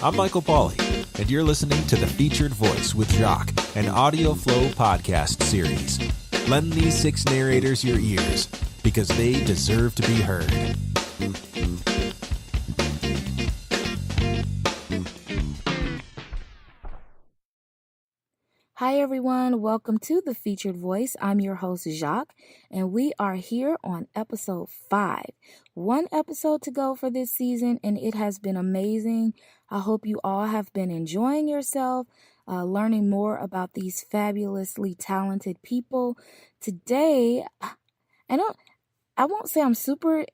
I'm Michael Pauly, and you're listening to The Featured Voice with Jacques, an audio flow podcast series. Lend these 6 narrators your ears, because they deserve to be heard. Hi everyone, welcome to The Featured Voice. I'm your host Jacques, and we are here on episode 5. 1 episode to go for this season, and it has been amazing. I hope you all have been enjoying yourself, learning more about these fabulously talented people. Today, I won't say I'm super,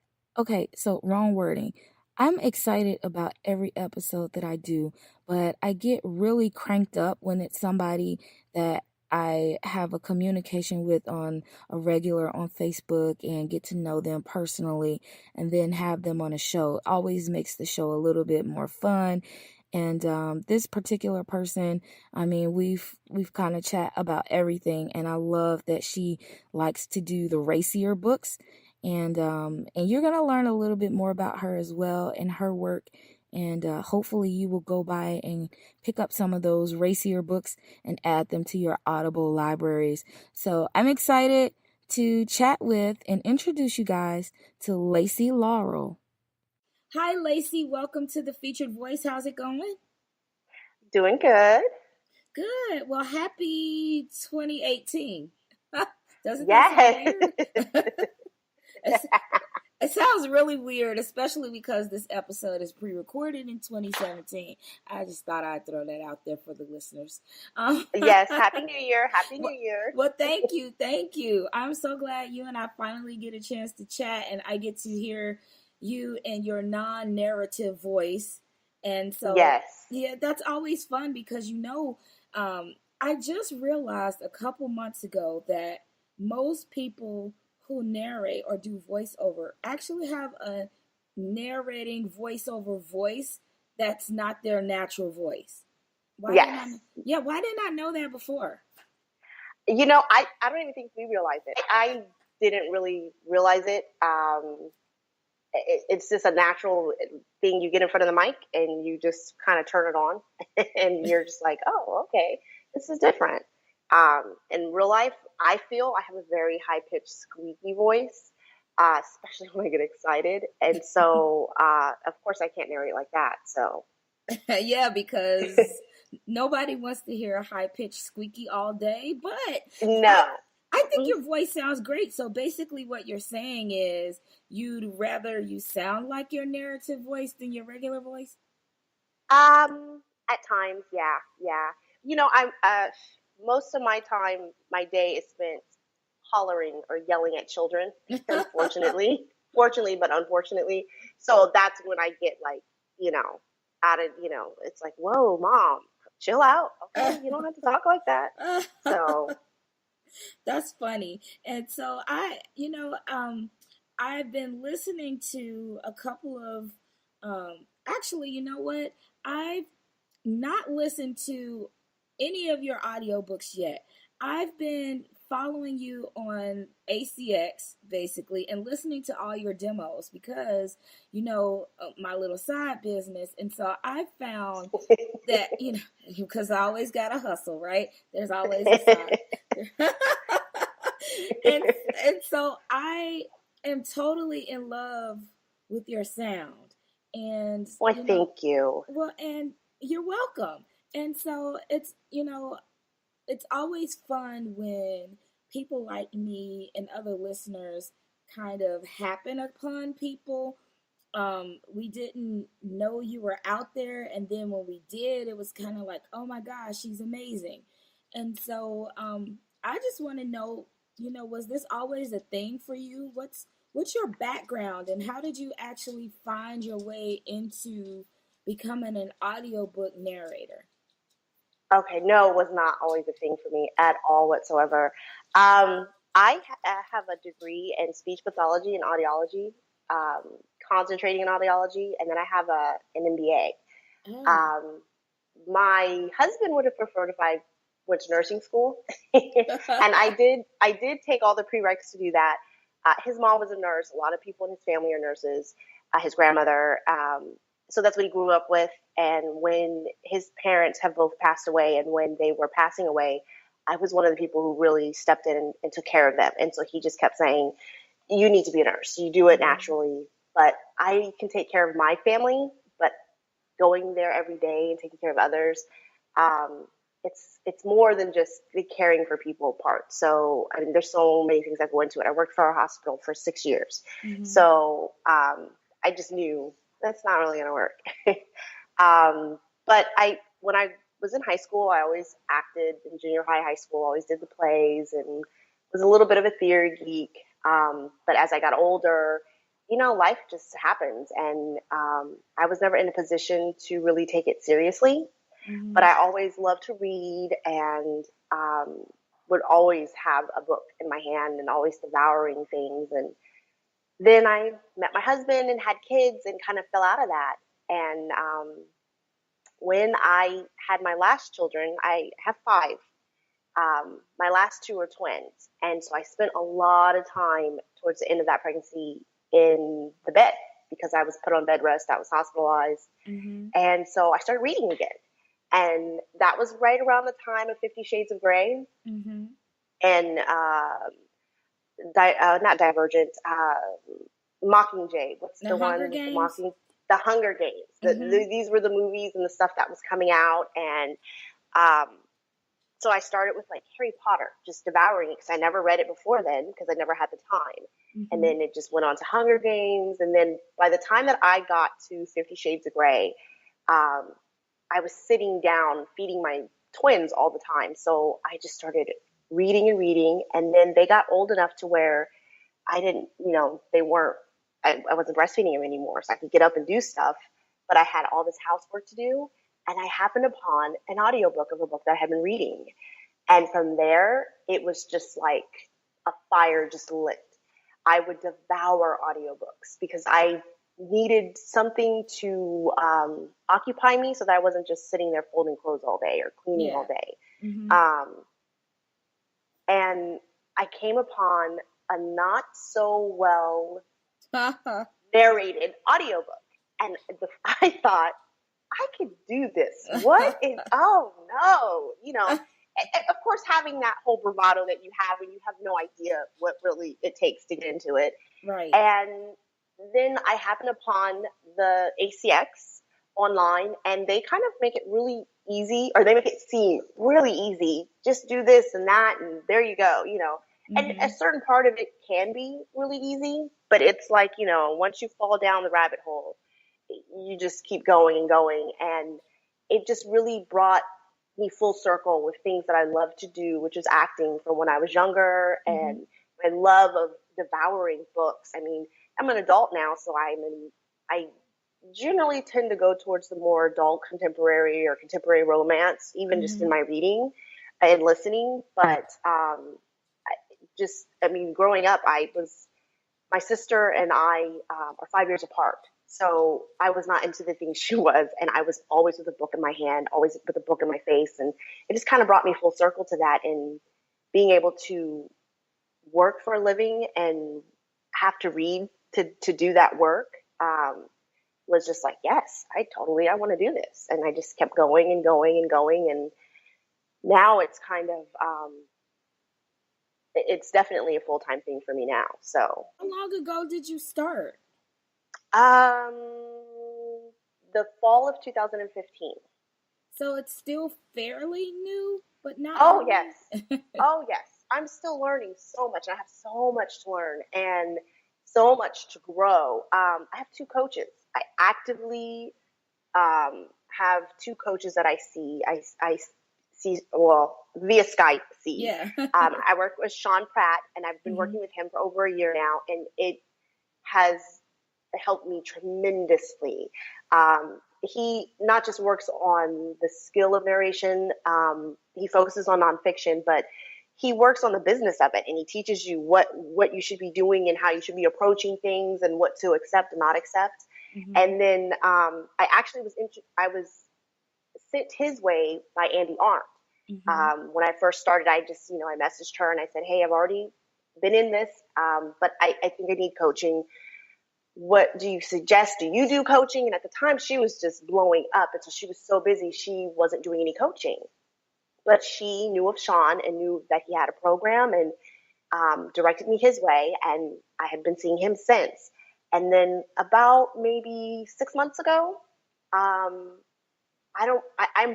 wrong wording. I'm excited about every episode that I do, but I get really cranked up when it's somebody that I have a communication with on a regular on Facebook and get to know them personally and then have them on a show. It always makes the show a little bit more fun. And this particular person, we've kind of chat about everything, and I love that she likes to do the racier books. And you're going to learn a little bit more about her as well and her work. And hopefully you will go by and pick up some of those racier books and add them to your Audible libraries. So I'm excited to chat with and introduce you guys to Lacy-Laurel. Hi, Lacy. Welcome to The Featured Voice. How's it going? Doing good. Good. Well, happy 2018. Doesn't Yes. that sound weird? It sounds really weird, especially because this episode is pre-recorded in 2017. I just thought I'd throw that out there for the listeners. Yes, Happy New Year. Happy New Year. Well, thank you. Thank you. I'm so glad you and I finally get a chance to chat, and I get to hear you and your non-narrative voice. And so, yes. Yeah, that's always fun because, I just realized a couple months ago that most people who narrate or do voiceover actually have a narrating voiceover voice that's not their natural voice. Why didn't I know that before? I don't even think we realize it. I didn't really realize it. It's just a natural thing. You get in front of the mic and you just kind of turn it on and you're just like, oh, okay, this is different. In real life, I feel I have a very high-pitched, squeaky voice, especially when I get excited. And so, of course, I can't narrate like that. So, yeah, because nobody wants to hear a high-pitched squeaky all day. But no, I think your voice sounds great. So basically, what you're saying is you'd rather you sound like your narrative voice than your regular voice. At times, yeah. I'm most of my time, my day is spent hollering or yelling at children, unfortunately. Fortunately, but unfortunately. So that's when I get it's like, whoa, Mom, chill out. Okay, you don't have to talk like that. So that's funny. And so I've been listening to a couple of, actually, you know what? I've not listened to any of your audiobooks yet. I've been following you on ACX basically and listening to all your demos because my little side business, and so I found that because I always gotta hustle, right? There's always a side. and so I am totally in love with your sound, and thank you. Well, and you're welcome. And so it's always fun when people like me and other listeners kind of happen upon people. We didn't know you were out there, and then when we did, it was kind of like, oh my gosh, she's amazing. And so I just want to know, was this always a thing for you? What's your background, and how did you actually find your way into becoming an audiobook narrator? Okay, no, it was not always a thing for me at all whatsoever. I have a degree in speech pathology and audiology, concentrating in audiology, and then I have an MBA. Oh. My husband would have preferred if I went to nursing school, and I did take all the prereqs to do that. His mom was a nurse. A lot of people in his family are nurses. His grandmother. so that's what he grew up with. And when his parents have both passed away, and when they were passing away, I was one of the people who really stepped in and took care of them. And so he just kept saying, you need to be a nurse. You do it naturally. But I can take care of my family, but going there every day and taking care of others, it's more than just the caring for people part. So, I mean, there's so many things that go into it. I worked for a hospital for 6 years. So I just knew that's not really going to work. But when I was in high school, I always acted in junior high school, always did the plays, and was a little bit of a theater geek. But as I got older, life just happens. And I was never in a position to really take it seriously. But I always loved to read, and would always have a book in my hand and always devouring things. And then I met my husband and had kids and kind of fell out of that. And when I had my last children, I have 5. My last 2 are twins. And so I spent a lot of time towards the end of that pregnancy in the bed because I was put on bed rest. I was hospitalized. And so I started reading again. And that was right around the time of 50 Shades of Grey. And not Divergent, Mockingjay. What's the one? The Hunger Games. These were the movies and the stuff that was coming out. And so I started with like Harry Potter, just devouring it because I never read it before then because I never had the time. And then it just went on to Hunger Games. And then by the time that I got to 50 Shades of Grey, I was sitting down feeding my twins all the time. So I just started reading and reading. And then they got old enough to where I didn't, I wasn't breastfeeding them anymore. So I could get up and do stuff, but I had all this housework to do. And I happened upon an audiobook of a book that I had been reading. And from there, it was just like a fire just lit. I would devour audiobooks because I needed something to occupy me so that I wasn't just sitting there folding clothes all day or cleaning all day. And I came upon a not so well narrated audiobook. And I thought, I could do this. What is, oh no, of course, having that whole bravado that you have when you have no idea what really it takes to get into it. Right. And then I happened upon the ACX online, and they kind of make it really easy, or they make it seem really easy. Just do this and that, and there you go, And a certain part of it can be really easy, but it's like, once you fall down the rabbit hole, you just keep going and going. And it just really brought me full circle with things that I love to do, which is acting from when I was younger, and my love of devouring books. I mean, I'm an adult now, so I generally tend to go towards the more adult contemporary or contemporary romance, even just in my reading and listening. But growing up, my sister and I are 5 years apart. So I was not into the things she was, and I was always with a book in my hand, always with a book in my face. And it just kind of brought me full circle to that, and being able to work for a living and have to read to do that work was just like, yes, I want to do this. And I just kept going and going and going. And now it's kind of, it's definitely a full-time thing for me now. So how long ago did you start? The fall of 2015. So it's still fairly new, but not. Oh, yes. Oh, yes. I'm still learning so much. I have so much to learn and so much to grow. I have 2 coaches. I actively have 2 coaches that I see. I see, well, via Skype see. Yeah. I work with Sean Pratt, and I've been working with him for over a year now, and it has helped me tremendously. He not just works on the skill of narration, he focuses on nonfiction, but he works on the business of it, and he teaches you what you should be doing and how you should be approaching things and what to accept and not accept. And then I was sent his way by Andy Arndt. When I first started, I just, I messaged her and I said, hey, I've already been in this, but I think I need coaching. what do you suggest? Do you do coaching? And at the time, she was just blowing up. And so she was so busy, she wasn't doing any coaching. But she knew of Sean and knew that he had a program and directed me his way. And I had been seeing him since. And then about maybe 6 months ago, I'm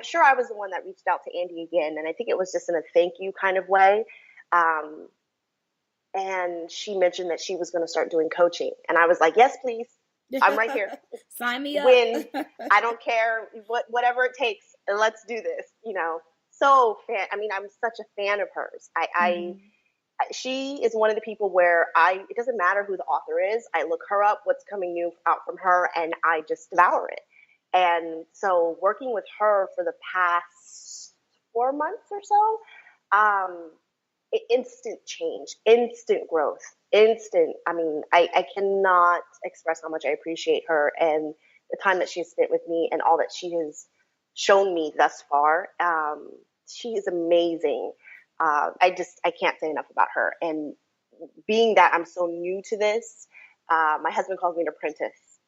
sure I was the one that reached out to Andy again. And I think it was just in a thank you kind of way. And she mentioned that she was going to start doing coaching. And I was like, yes, please. I'm right here. Sign me up. When I don't care whatever it takes. Let's do this, So I'm such a fan of hers. She is one of the people where it doesn't matter who the author is. I look her up, what's coming new out from her, and I just devour it. And so working with her for the past 4 months or so, instant change, instant growth, I cannot express how much I appreciate her and the time that she has spent with me and all that she has shown me thus far. She is amazing. I can't say enough about her. And being that I'm so new to this, my husband calls me an apprentice,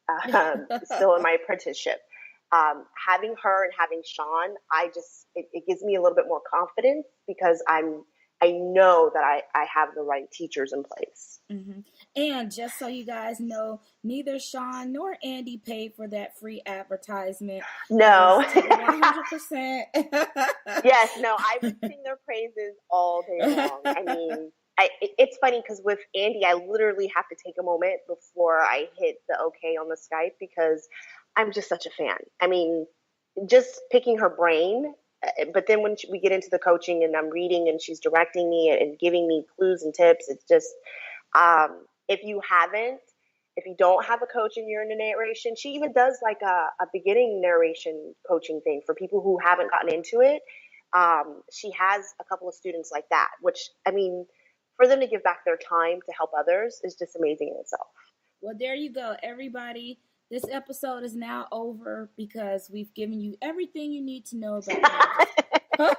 still in my apprenticeship. Having her and having Sean, it gives me a little bit more confidence because I know that I have the right teachers in place. Mm-hmm. And just so you guys know, neither Sean nor Andy paid for that free advertisement. No. 100%. Yes, no, I would sing their praises all day long. It's funny because with Andy, I literally have to take a moment before I hit the okay on the Skype because I'm just such a fan. Just picking her brain. But then when we get into the coaching and I'm reading and she's directing me and giving me clues and tips, it's just, if you don't have a coach and you're in a narration, she even does like a beginning narration coaching thing for people who haven't gotten into it. She has a couple of students like that, which, for them to give back their time to help others is just amazing in itself. Well, there you go, everybody. This episode is now over because we've given you everything you need to know about it.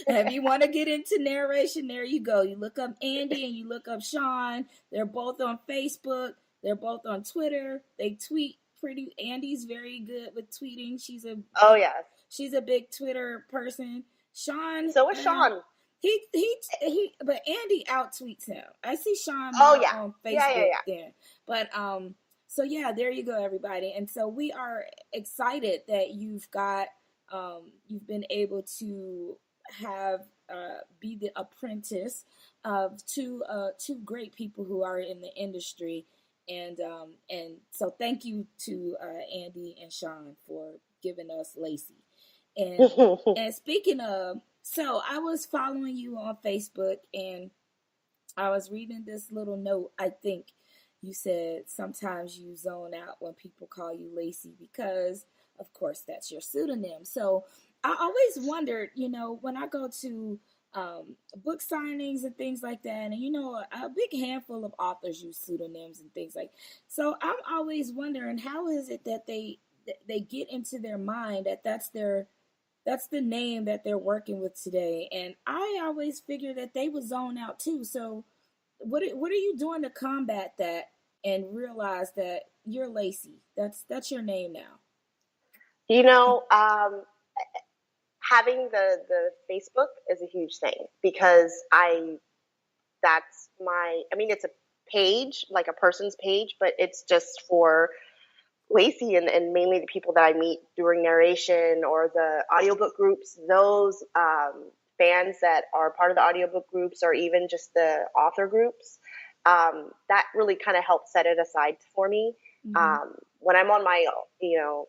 If you want to get into narration, there you go. You look up Andy and you look up Sean. They're both on Facebook. They're both on Twitter. They tweet pretty. Andy's very good with tweeting. She's a big Twitter person. Sean. So is Sean. But Andy out tweets him. I see Sean on Facebook then. But so yeah, there you go, everybody. And so we are excited that you've been able to be the apprentice of two great people who are in the industry. And so thank you to Andy and Sean for giving us Lacey. And speaking of, so I was following you on Facebook and I was reading this little note. I think you said sometimes you zone out when people call you Lacey because, of course, that's your pseudonym. So I always wondered, when I go to book signings and things like that, and a big handful of authors use pseudonyms and things like. So I'm always wondering, how is it that they get into their mind that that's the name that they're working with today? And I always figure that they would zone out too. So what are you doing to combat that and realize that you're Lacey? That's your name now. Having the Facebook is a huge thing because it's a page, like a person's page, but it's just for Lacey and mainly the people that I meet during narration or the audiobook groups, those fans that are part of the audiobook groups or even just the author groups, that really kind of helped set it aside for me. Mm-hmm. When I'm on my,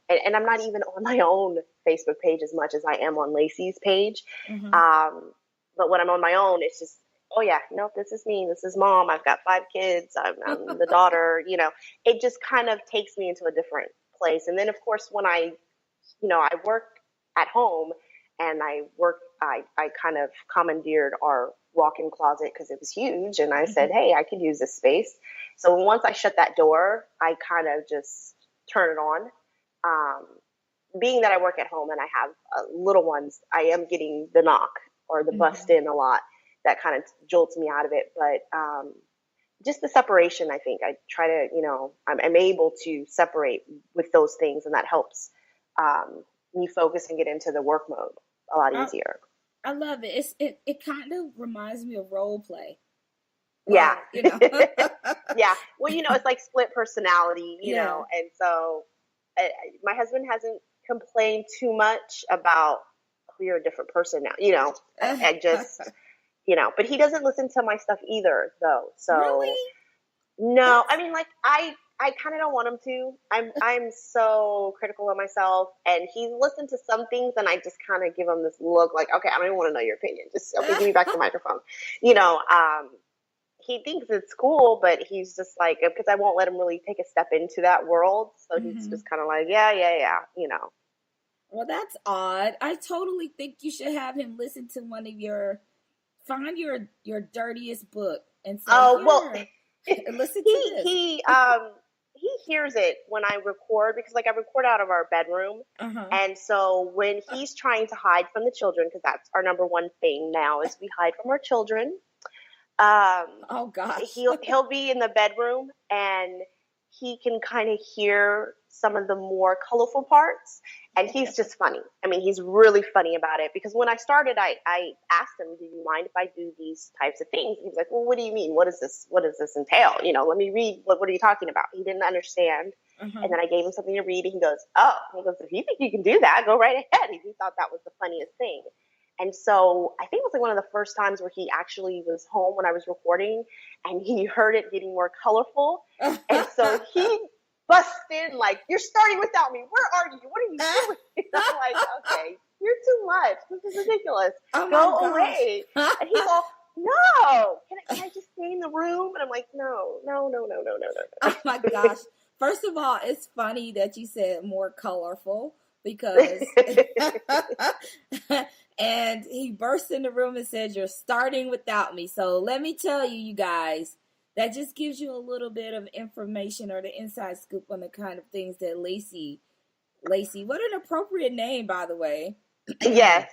and I'm not even on my own Facebook page as much as I am on Lacey's page. Mm-hmm. But when I'm on my own, it's just, oh yeah, no, this is me. This is mom. I've got 5 kids. I'm the daughter, it just kind of takes me into a different place. And then of course, when I work at home and I kind of commandeered our walk-in closet because it was huge. And I said, hey, I could use this space. So once I shut that door, I kind of just turn it on. Being that I work at home and I have little ones, I am getting the knock or the bust in a lot. That kind of jolts me out of it. But just the separation. I think I try to, I'm able to separate with those things, and that helps me focus and get into the work mode a lot I, easier. I love it. It kind of reminds me of role play. Yeah. Well, Yeah. Well, it's like split personality, Yeah. and so my husband hasn't complained too much about, oh, you're a different person now, I just, but he doesn't listen to my stuff either, though. So Really? no, I That's mean, like, I kind of don't want him to. I'm so critical of myself, and he's listened to some things, and I just kind of give him this look like, okay, I don't even want to know your opinion. Just, okay, give me back the microphone. He thinks it's cool, but he's just like, because I won't let him really take a step into that world, so he's hmm just kind of like, yeah. Well, that's odd. I totally think you should have him listen to find your dirtiest book and say, Oh well, here, listen to he this. he he hears it when I record, because like I record out of our bedroom, Uh-huh. and so when he's trying to hide from the children, because that's our number one thing now is we hide from our children. Um, Oh gosh. he'll be in the bedroom, and he can kind of hear some of the more colorful parts, and he's just funny. I mean, he's really funny about it, because when I started, I asked him, do you mind if I do these types of things? He was like, well, what do you mean? What does this entail? Let me read. What are you talking about? He didn't understand. Uh-huh. And then I gave him something to read, and he goes, if you think you can do that, go right ahead. He thought that was the funniest thing. And so I think it was like one of the first times where he actually was home when I was recording, and he heard it getting more colorful. And so he busts in like, you're starting without me. Where are you? What are you doing? And I'm like, okay, you're too much. This is ridiculous. Oh my Go gosh. away. And he's all, no, can I just stay in the room? And I'm like, no. Oh my gosh. First of all, it's funny that you said more colorful because and he burst in the room and said, you're starting without me. So let me tell you, you guys, that just gives you a little bit of information or the inside scoop on the kind of things that Lacey, what an appropriate name, by the way. Yes.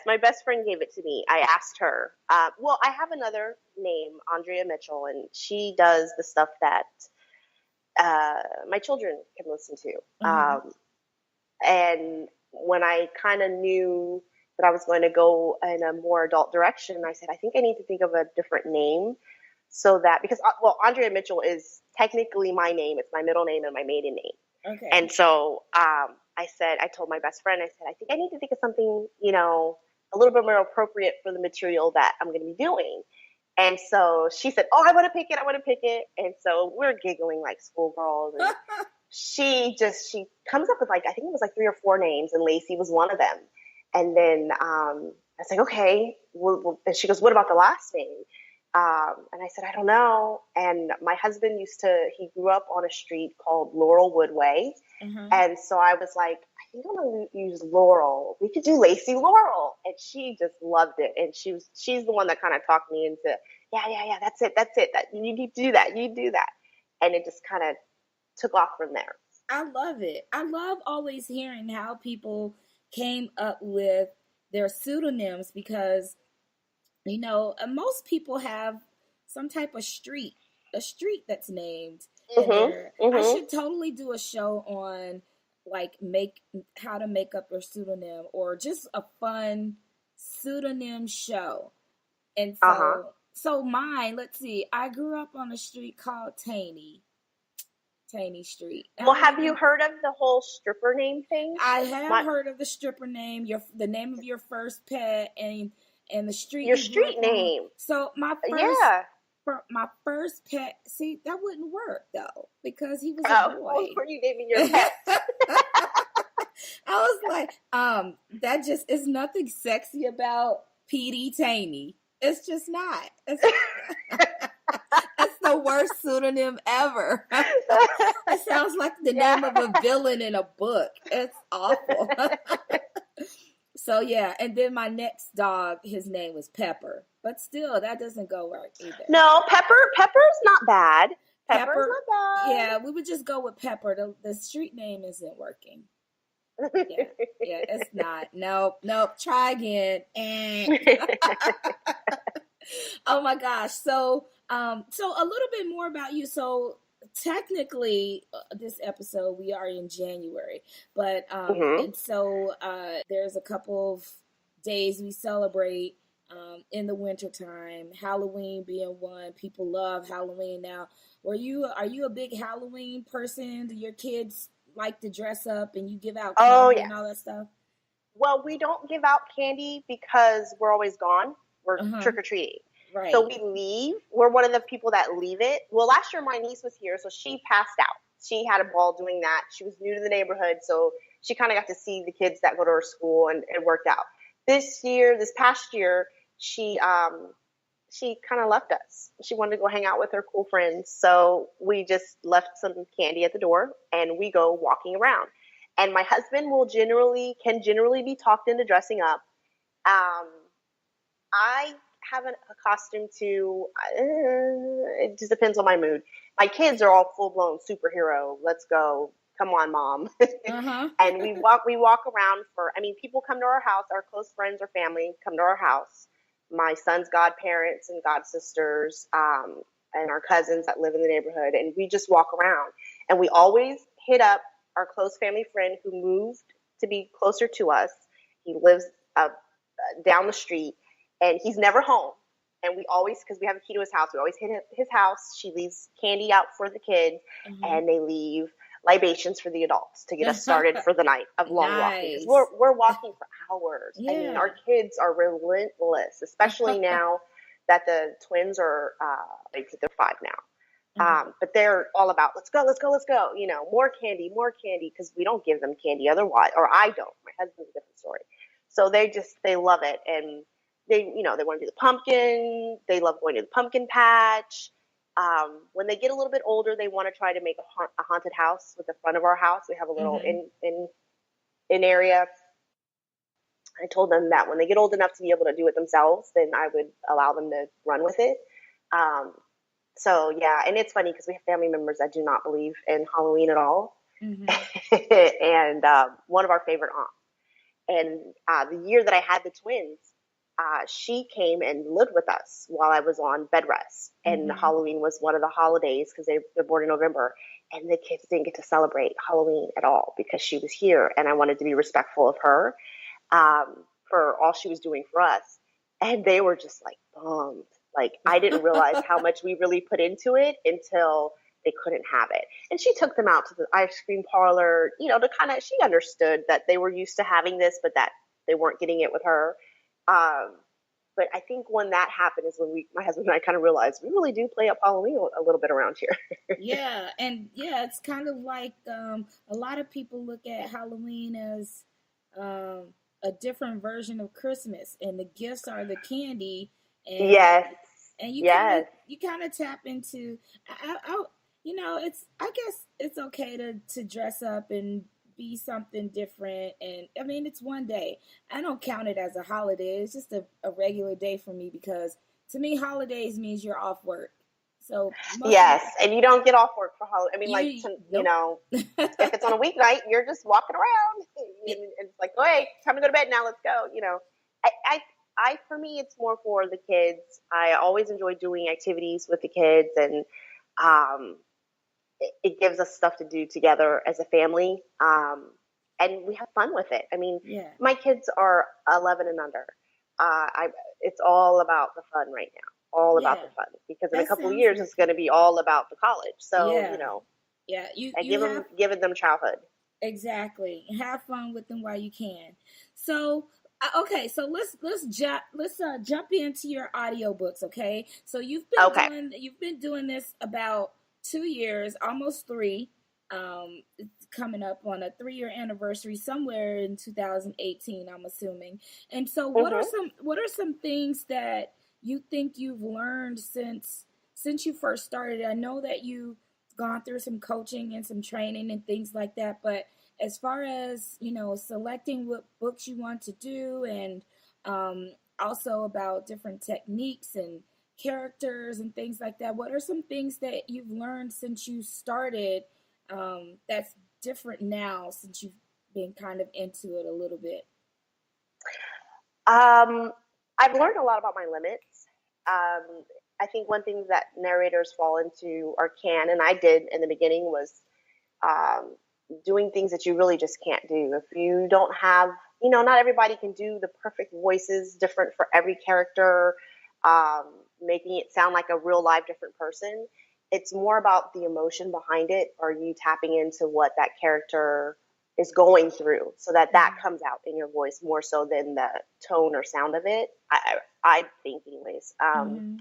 My best friend gave it to me. I asked her. Well, I have another name, Andrea Mitchell, and she does the stuff that my children can listen to. Mm-hmm. And when I kind of knew that I was going to go in a more adult direction, I said, I think I need to think of a different name, so that, because, Andrea Mitchell is technically my name. It's my middle name and my maiden name. Okay. And so I told my best friend, I said, I think I need to think of something, a little bit more appropriate for the material that I'm going to be doing. And so she said, oh, I want to pick it. And so we're giggling like schoolgirls. And she comes up with like, I think it was like 3 or 4 names, and Lacey was one of them. And then I was like, okay. And she goes, what about the last name? And I said, I don't know. And my husband he grew up on a street called Laurelwood Way. Mm-hmm. And so I was like, I think I'm going to use Laurel. We could do lacy-laurel. And she just loved it. And she's the one that kind of talked me into, yeah, that's it. You need to do that. You do that. And it just kind of took off from there. I love it. I love always hearing how people came up with their pseudonyms because, most people have some type of a street that's named in there. I should totally do a show on like how to make up your pseudonym, or just a fun pseudonym show. And so mine, let's see, I grew up on a street called Taney Street. Well, have you heard of the whole stripper name thing? I have heard of the stripper name, the name of your first pet, and the street. Your street name. So my first pet. See, that wouldn't work though because he was a boy. What were you naming your pet? I was like, that just is nothing sexy about P.D. Taney. It's just not. That's the worst pseudonym ever. It sounds like the name of a villain in a book. It's awful. So yeah, and then my next dog, his name was Pepper. But still, that doesn't go right either. No, Pepper's not bad. Pepper's not bad. Yeah, we would just go with Pepper. The street name isn't working. Yeah, it's not. Nope. Try again. Oh my gosh. So So a little bit more about you. So technically, this episode we are in January, but Hmm. and so there's a couple of days we celebrate in the wintertime. Halloween being one. People love Halloween now. Are you a big Halloween person? Do your kids like to dress up and you give out Oh, candy yeah. and all that stuff? Well, we don't give out candy because we're always gone. We're Uh huh. trick or treating. So Right. we leave. We're one of the people that leave it. Well, last year my niece was here, so she passed out. She had a ball doing that. She was new to the neighborhood, so she kind of got to see the kids that go to her school, and it worked out. This past year, she kind of left us. She wanted to go hang out with her cool friends, so we just left some candy at the door, and we go walking around. And my husband can generally be talked into dressing up. Um, I have a costume too. It just depends on my mood. My kids are all full blown superhero. Let's go. Come on, mom. Uh huh. And we walk around for, I mean, people come to our house, our close friends or family come to our house. My son's godparents and godsisters, and our cousins that live in the neighborhood. And we just walk around. And we always hit up our close family friend who moved to be closer to us. He lives down the street, and he's never home. And we always, because we have a key to his house, we always hit his house. She leaves candy out for the kids, and they leave libations for the adults to get us started for the night of long walking. Because Nice. we're walking for hours. I mean, our Yeah. kids are relentless, especially now that the twins are, they're 5 now. But they're all about, let's go, let's go, let's go. More candy, because we don't give them candy otherwise, or I don't. My husband's a different story. So they love it, and they want to do the pumpkin. They love going to the pumpkin patch. When they get a little bit older, they want to try to make a haunted house with the front of our house. We have a little Mm-hmm. in area. I told them that when they get old enough to be able to do it themselves, then I would allow them to run with it. Um, so yeah, and it's funny because we have family members that do not believe in Halloween at all, Mm-hmm. and one of our favorite aunts. And the year that I had the twins, she came and lived with us while I was on bed rest. And Mm-hmm. Halloween was one of the holidays because they're born in November. And the kids didn't get to celebrate Halloween at all because she was here. And I wanted to be respectful of her, for all she was doing for us. And they were just like bummed. Like, I didn't realize how much we really put into it until they couldn't have it. And she took them out to the ice cream parlor, to she understood that they were used to having this, but that they weren't getting it with her. Um, but I think when that happened is when my husband and I kind of realized we really do play up Halloween a little bit around here. Yeah, and yeah, it's kind of like a lot of people look at Halloween as a different version of Christmas, and the gifts are the candy, and Yes. and Yes. you kind of tap into it's I guess it's okay to dress up and be something different, and I mean it's one day. I don't count it as a holiday. It's just a regular day for me because to me holidays means you're off work. So most of Yes. And you don't get off work for Halloween. I mean, like, you nope. if it's on a weeknight, you're just walking around. And it's like, oh, hey, time to go to bed now. Let's go. For me, it's more for the kids. I always enjoy doing activities with the kids, and um, it gives us stuff to do together as a family. And we have fun with it. I mean, Yeah. my kids are 11 and under. It's all about the fun right now, all about Yeah. the fun, because in a That couple of sounds years, good. it's going to be all about the college. So, Yeah. Yeah. I You have given them childhood. exactly. Have fun with them while you can. So okay, so let's jump into your audiobooks, okay? So Okay. you've been doing this about 2 years, almost three. It's coming up on a 3 year anniversary somewhere in 2018, I'm assuming. And so Hmm. what are some things that you think you've learned since you first started? I know that you gone through some coaching and some training and things like that, but as far as selecting what books you want to do, and also about different techniques and characters and things like that, what are some things that you've learned since you started, that's different now since you've been kind of into it a little bit? Um, I've learned a lot about my limits. I think one thing that narrators fall into or can, and I did in the beginning, was um, doing things that you really just can't do. If you don't have, not everybody can do the perfect voices, different for every character, um, making it sound like a real live different person. It's more about the emotion behind it. Are you tapping into what that character is going through so that comes out in your voice more so than the tone or sound of it? I think, anyways. Mm-hmm.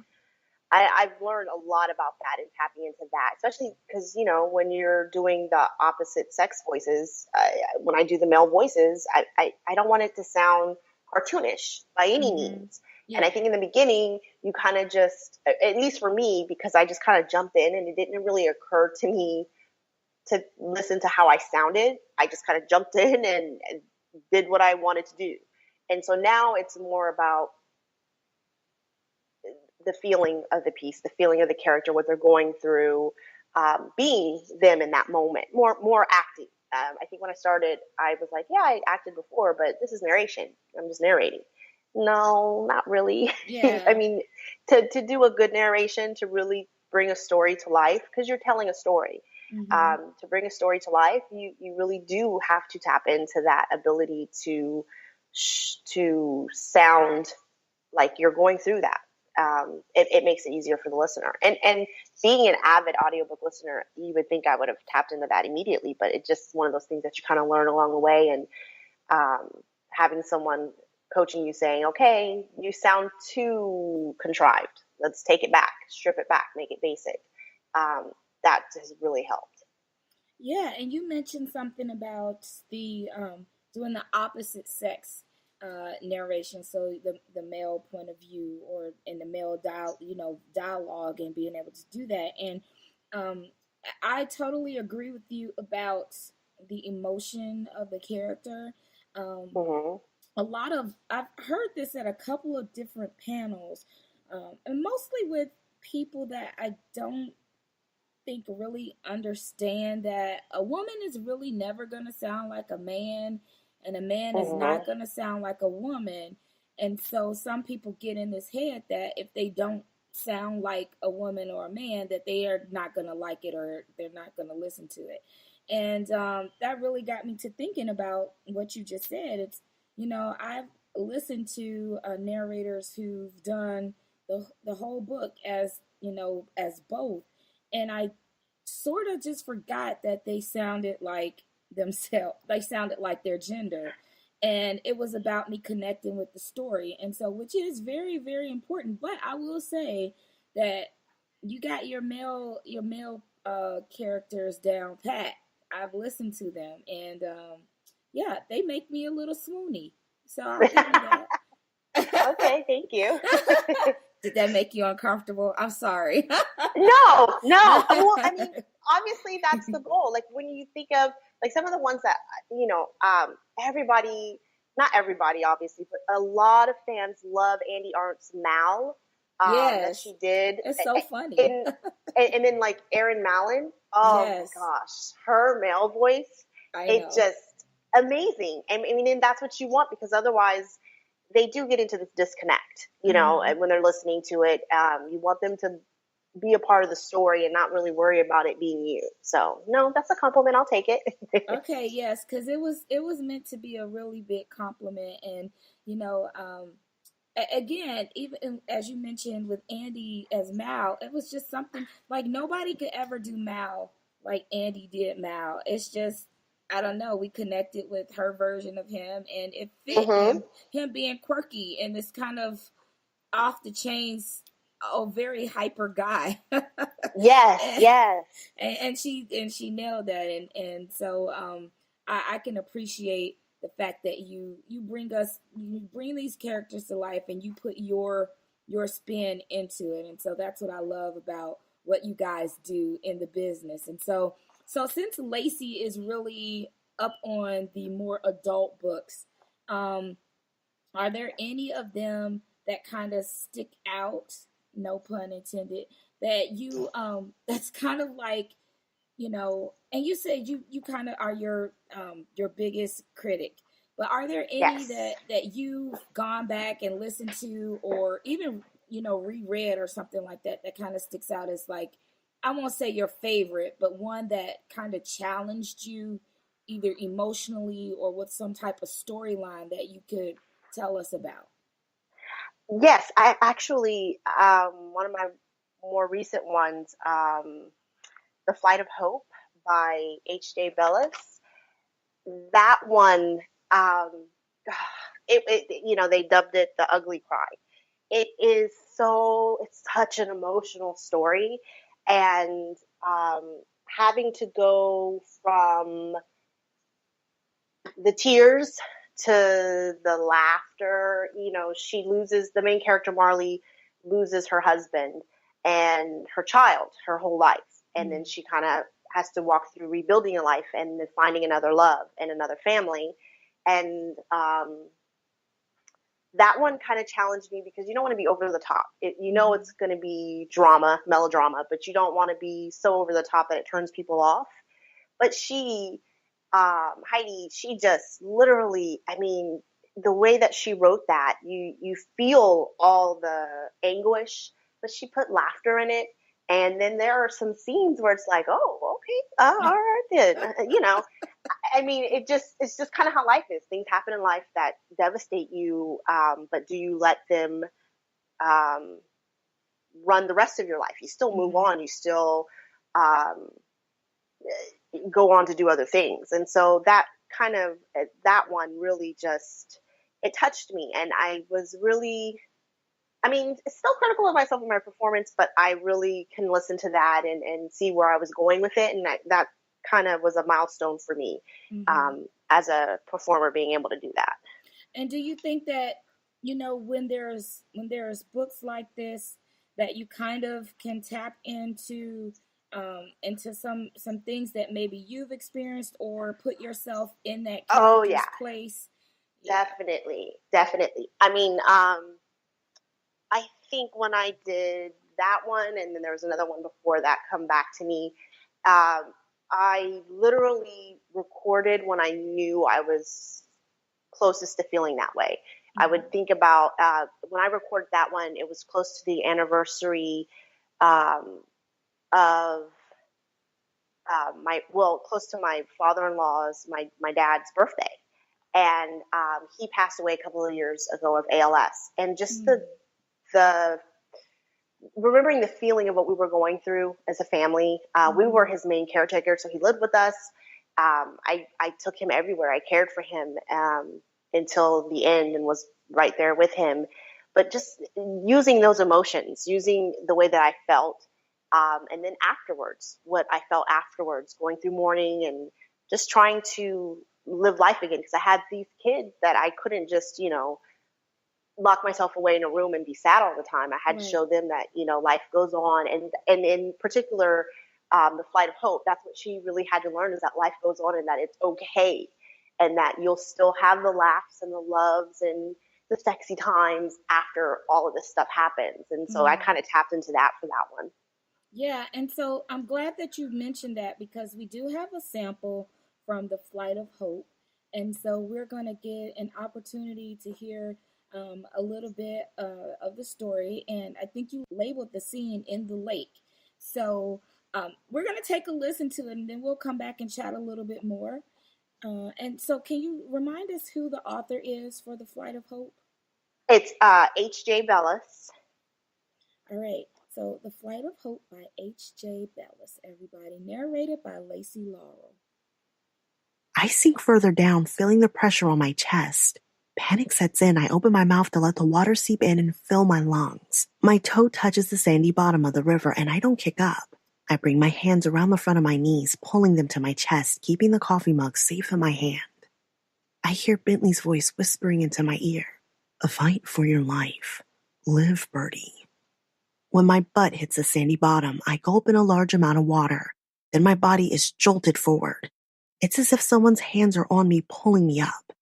I've learned a lot about that and tapping into that, especially because, when you're doing the opposite sex voices, when I do the male voices, I don't want it to sound cartoonish by any Mm-hmm. means. Yeah. And I think in the beginning, you kind of just, at least for me, because I just kind of jumped in and it didn't really occur to me to listen to how I sounded. I just kind of jumped in and did what I wanted to do. And so now it's more about the feeling of the piece, the feeling of the character, what they're going through, being them in that moment, more acting. I think when I started, I was like, yeah, I acted before, but this is narration. I'm just narrating. No, not really. Yeah. I mean, to do a good narration, to really bring a story to life, because you're telling a story. Mm-hmm. To bring a story to life, you really do have to tap into that ability to sound like you're going through that. It makes it easier for the listener. And being an avid audiobook listener, you would think I would have tapped into that immediately, but it's just one of those things that you kind of learn along the way. And having someone coaching you saying, okay, you sound too contrived. Let's take it back, strip it back, make it basic. That has really helped. Yeah, and you mentioned something about the doing the opposite sex narration, so the male point of view or in the male dialogue and being able to do that. And um, I totally agree with you about the emotion of the character. Um, Mm-hmm. a lot of I've heard this at a couple of different panels, and mostly with people that I don't think really understand that a woman is really never going to sound like a man and a man is Mm-hmm. not going to sound like a woman. And so some people get in this head that if they don't sound like a woman or a man, that they are not going to like it or they're not going to listen to it. And that really got me to thinking about what you just said. I've listened to narrators who've done the whole book as both, and I sort of just forgot that they sounded like themselves. They sounded like their gender. And it was about me connecting with the story. And so, which is very, very important. But I will say that you got your male characters down pat. I've listened to them, and yeah, they make me a little swoony. So I'll give you that. Okay, thank you. Did that make you uncomfortable? I'm sorry. No, no. Well, I mean, obviously that's the goal. Like when you think of like some of the ones that everybody, not everybody, obviously, but a lot of fans love Andy Arndt's Mal, that Yes, she did, it's so funny. and, and then like Erin Mallon. Oh my Yes, gosh, her male voice, I it know. just amazing. I mean, and that's what you want because otherwise they do get into this disconnect, Hmm. and when they're listening to it, you want them to be a part of the story and not really worry about it being you. So no, that's a compliment. I'll take it. Okay, yes, because it was meant to be a really big compliment, and you know, again, even as you mentioned with Andy as Mal, it was just something like nobody could ever do Mal like Andy did Mal. It's just I don't know. We connected with her version of him, and it fit Hmm. him being quirky and this kind of off the chains, very hyper guy. Yes, and, yes. and she nailed that, and so I can appreciate the fact that you bring these characters to life and you put your spin into it, and so that's what I love about what you guys do in the business. And so since Lacey is really up on the more adult books, um are there any of them that kind of stick out, no pun intended, that you that's kind of like, and you said you kind of are your biggest critic. But are there any Yes. that you've gone back and listened to or even reread or something like that kind of sticks out as like, I won't say your favorite, but one that kind of challenged you either emotionally or with some type of storyline that you could tell us about? Yes, I actually, one of my more recent ones, The Flight of Hope by H.J. Bellis. That one, um, they dubbed it the Ugly Cry. It's such an emotional story, and having to go from the tears to the laughter. The main character Marley loses her husband and her child her whole life, and then she kind of has to walk through rebuilding a life and then finding another love and another family. And that one kind of challenged me because you don't want to be over the top. It's going to be melodrama, but you don't want to be so over the top that it turns people off. But Heidi, she just literally, I mean, the way that she wrote that, you feel all the anguish, but she put laughter in it. And then there are some scenes where it's like, oh, okay, all right then, I mean, it's just kind of how life is. Things happen in life that devastate you, but do you let them run the rest of your life? You still move on. You still go on to do other things. And so that one really just, it touched me. And I was really, I mean, still critical of myself and my performance, but I really can listen to that and see where I was going with it. And that kind of was a milestone for me as a performer, being able to do that. And do you think that, when there's books like this, that you kind of can tap into some things that maybe you've experienced or put yourself in that character's place? Yeah. Definitely. I mean, I think when I did that one, and then there was another one before that come back to me, I literally recorded when I knew I was closest to feeling that way. I would think about, when I recorded that one, it was close to the anniversary of close to my father-in-law's, my dad's birthday. And he passed away a couple of years ago of ALS. And just the remembering the feeling of what we were going through as a family. We were his main caretaker, so he lived with us. I took him everywhere. I cared for him until the end and was right there with him. But just using those emotions, using the way that I felt, and then afterwards, what I felt afterwards, going through mourning and just trying to live life again. Because I had these kids that I couldn't just, lock myself away in a room and be sad all the time. I had to show them that, life goes on. And in particular, The Flight of Hope, that's what she really had to learn, is that life goes on and that it's okay. And that you'll still have the laughs and the loves and the sexy times after all of this stuff happens. And so I kind of tapped into that for that one. Yeah, and so I'm glad that you mentioned that, because we do have a sample from The Flight of Hope. And so we're going to get an opportunity to hear a little bit of the story. And I think you labeled the scene in the lake. So we're going to take a listen to it, and then we'll come back and chat a little bit more. And so can you remind us who the author is for The Flight of Hope? It's H.J. Bellis. All right. So The Flight of Hope by H.J. Bellis, everybody. Narrated by Lacy-Laurel. I sink further down, feeling the pressure on my chest. Panic sets in. I open my mouth to let the water seep in and fill my lungs. My toe touches the sandy bottom of the river, and I don't kick up. I bring my hands around the front of my knees, pulling them to my chest, keeping the coffee mug safe in my hand. I hear Bentley's voice whispering into my ear. A fight for your life. Live, birdie. When my butt hits the sandy bottom, I gulp in a large amount of water. Then my body is jolted forward. It's as if someone's hands are on me, pulling me up.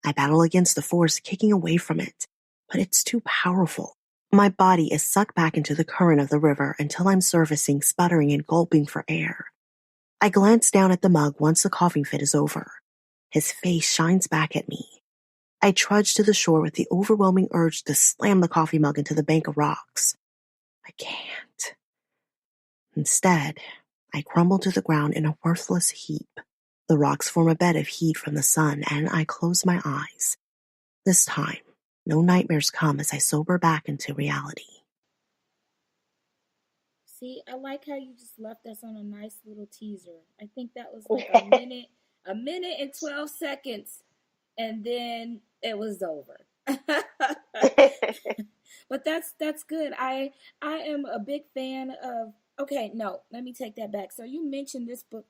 I battle against the force, kicking away from it, but it's too powerful. My body is sucked back into the current of the river until I'm surfacing, sputtering and gulping for air. I glance down at the mug once the coughing fit is over. His face shines back at me. I trudged to the shore with the overwhelming urge to slam the coffee mug into the bank of rocks. I can't. Instead, I crumble to the ground in a worthless heap. The rocks form a bed of heat from the sun, and I close my eyes. This time, no nightmares come as I sober back into reality. See, I like how you just left us on a nice little teaser. I think that was like a minute and 12 seconds, and then it was over. But that's good. I am a big fan of. Okay, no, let me take that back. So you mentioned this book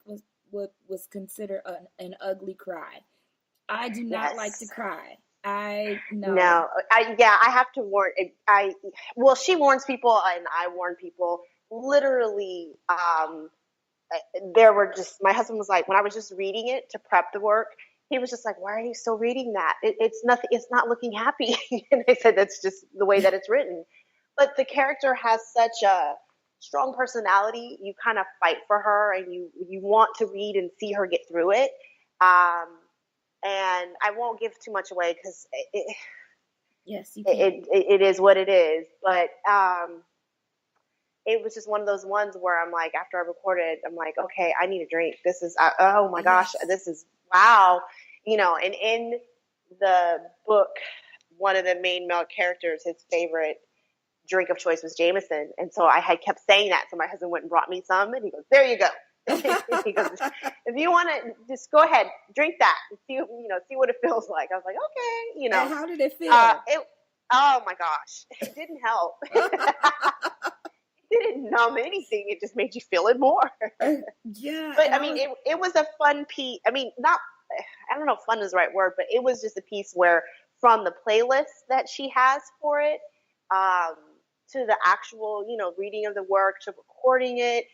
was considered an ugly cry. I do not like to Yes. cry. I know. No, I have to warn. Well, she warns people, and I warn people. Literally, there were just my husband was like, when I was just reading it to prep the work, he was just like, "Why are you still reading that? It's nothing. It's not looking happy." And I said, "That's just the way that it's written." But the character has such a strong personality. You kind of fight for her, and you want to read and see her get through it. Um, and I won't give too much away because Yes, you can. it is what it is. But it was just one of those ones where I'm like, after I recorded, I'm like, okay, I need a drink. This is, oh my gosh, Yes. this is, wow. And in the book, one of the main male characters, his favorite drink of choice was Jameson. And so I had kept saying that. So my husband went and brought me some, and he goes, there you go. He goes, if you want to, just go ahead, drink that and see what it feels like. I was like, okay, And how did it feel? Oh my gosh, it didn't help. It didn't numb anything. It just made you feel it more. Yeah. But I mean, it was a fun piece. I mean, I don't know if fun is the right word, but it was just a piece where from the playlist that she has for it, to the actual, reading of the work, to recording it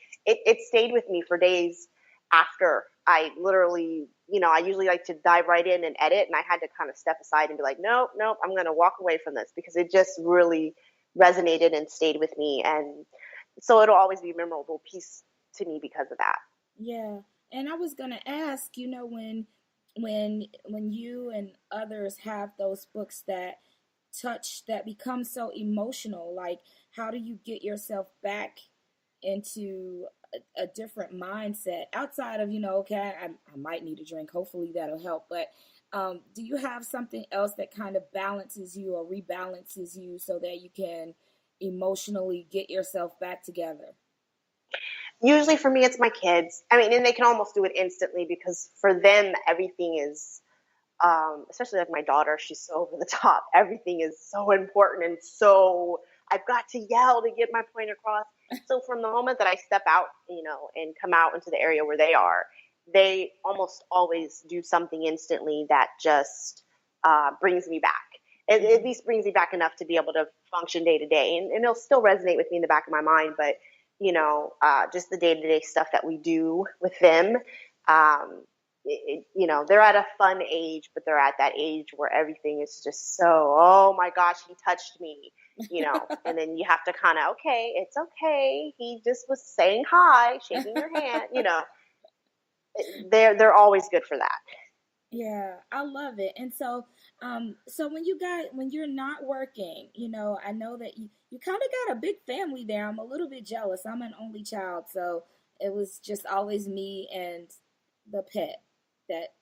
stayed with me for days after. I literally, I usually like to dive right in and edit, and I had to kind of step aside and be like, nope, I'm going to walk away from this because it just really resonated and stayed with me. And so it'll always be a memorable piece to me because of that. Yeah. And I was gonna ask, when you and others have those books that become so emotional, like how do you get yourself back into a different mindset outside of, okay, I might need a drink, hopefully that'll help, but do you have something else that kind of balances you or rebalances you so that you can emotionally get yourself back together? Usually for me, it's my kids. I mean, and they can almost do it instantly because for them, everything is, especially like my daughter, she's so over the top. Everything is so important and so I've got to yell to get my point across. So from the moment that I step out, and come out into the area where they are, they almost always do something instantly that just brings me back. At least brings me back enough to be able to function day to day. And it'll still resonate with me in the back of my mind, but just the day-to-day stuff that we do with them. They're at a fun age, but they're at that age where everything is just so, oh my gosh, he touched me, and then you have to kind of, okay, it's okay. He just was saying hi, shaking your hand, they're always good for that. Yeah, I love it. And so when you're not working, I know that you kind of got a big family there. I'm a little bit jealous. I'm an only child, so it was just always me and the pet that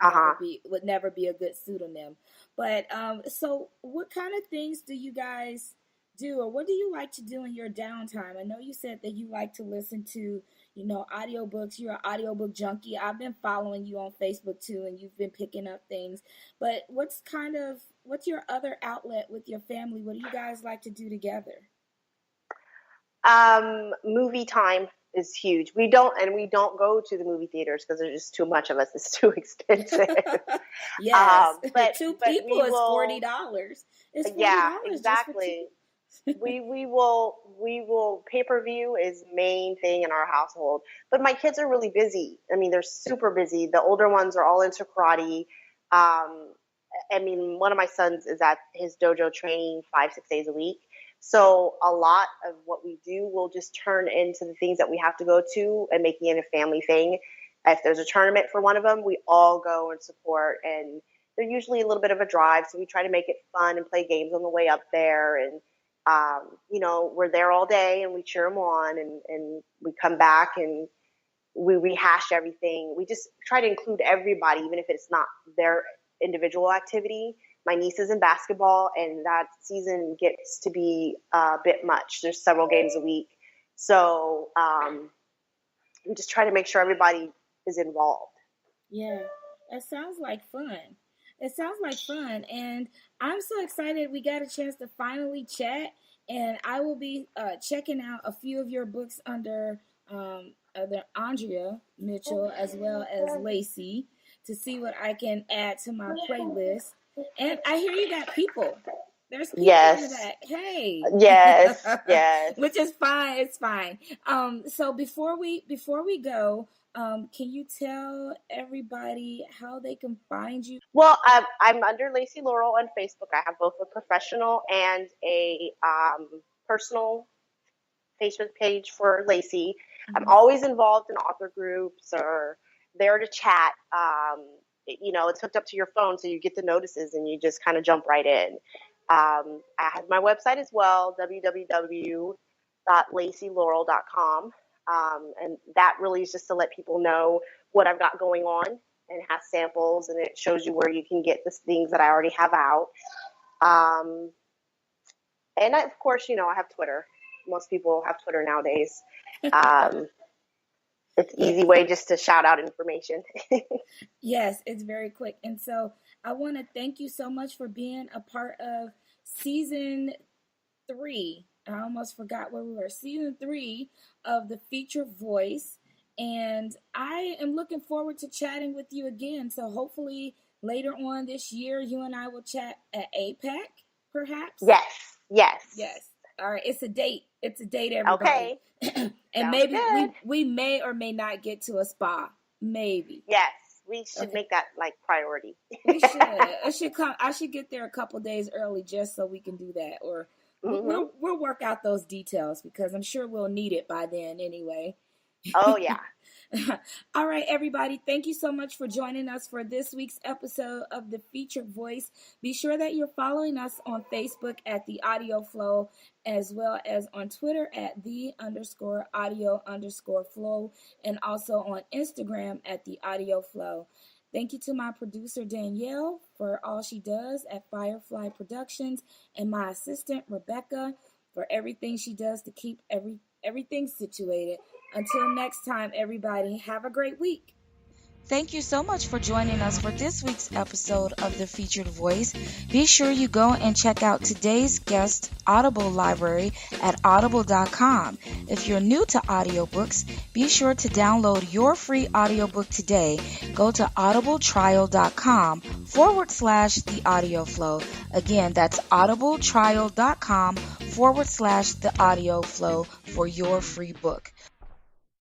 Uh-huh. would never be a good pseudonym. But so what kind of things do you guys do, or what do you like to do in your downtime? I know you said that you like to listen to audiobooks. You're an audiobook junkie. I've been following you on Facebook too, and you've been picking up things. But what's your other outlet with your family? What do you guys like to do together? Movie time is huge. We don't go to the movie theaters because there's just too much of us. It's too expensive. Yes, But two but people we is will. $40. It's Yeah, $40 just for two. exactly. We will pay-per-view is main thing in our household. But my kids are really busy. I mean, they're super busy. The older ones are all into karate. Um, I mean, one of my sons is at his dojo training 5, 6 days a week. So a lot of what we do will just turn into the things that we have to go to and making it a family thing. If there's a tournament for one of them, we all go and support. And they're usually a little bit of a drive, so we try to make it fun and play games on the way up there. And we're there all day and we cheer them on, and we come back and we rehash everything. We just try to include everybody, even if it's not their individual activity. My niece is in basketball, and that season gets to be a bit much. There's several games a week. So we just try to make sure everybody is involved. Yeah, that sounds like fun. It sounds like fun, and I'm so excited we got a chance to finally chat. And I will be checking out a few of your books under Andrea Mitchell as well as Lacey to see what I can add to my playlist. And I hear you got people. There's people in the back. Hey. Yes, yes. Which is fine. It's fine. So before we go, can you tell everybody how they can find you? Well, I'm under Lacy Laurel on Facebook. I have both a professional and a personal Facebook page for Lacey. Mm-hmm. I'm always involved in author groups or there to chat. It's hooked up to your phone, so you get the notices and you just kind of jump right in. I have my website as well, www.lacy-laurel.com. And that really is just to let people know what I've got going on, and has samples, and it shows you where you can get the things that I already have out. And of course, I have Twitter. Most people have Twitter nowadays. It's an easy way just to shout out information. Yes, it's very quick. And so I want to thank you so much for being a part of season 3. I almost forgot where we were. Season 3 of the Featured Voice. And I am looking forward to chatting with you again. So hopefully later on this year, you and I will chat at APEC, perhaps? Yes. All right. It's a date, everybody. Okay. And maybe we may or may not get to a spa. Maybe. Yes. We should make that like priority. We should. I should get there a couple days early just so we can do that. Or we'll work out those details, because I'm sure we'll need it by then anyway. Oh, yeah. All right, everybody. Thank you so much for joining us for this week's episode of The Featured Voice. Be sure that you're following us on Facebook at The Audio Flow, as well as on Twitter at @the_audio_flow, and also on Instagram at The Audio Flow. Thank you to my producer, Danielle, for all she does at Firefly Productions, and my assistant, Rebecca, for everything she does to keep everything situated. Until next time, everybody, have a great week. Thank you so much for joining us for this week's episode of The Featured Voice. Be sure you go and check out today's guest Audible library at audible.com. If you're new to audiobooks, be sure to download your free audiobook today. Go to audibletrial.com/The Audio Flow. Again, that's audibletrial.com/The Audio Flow for your free book.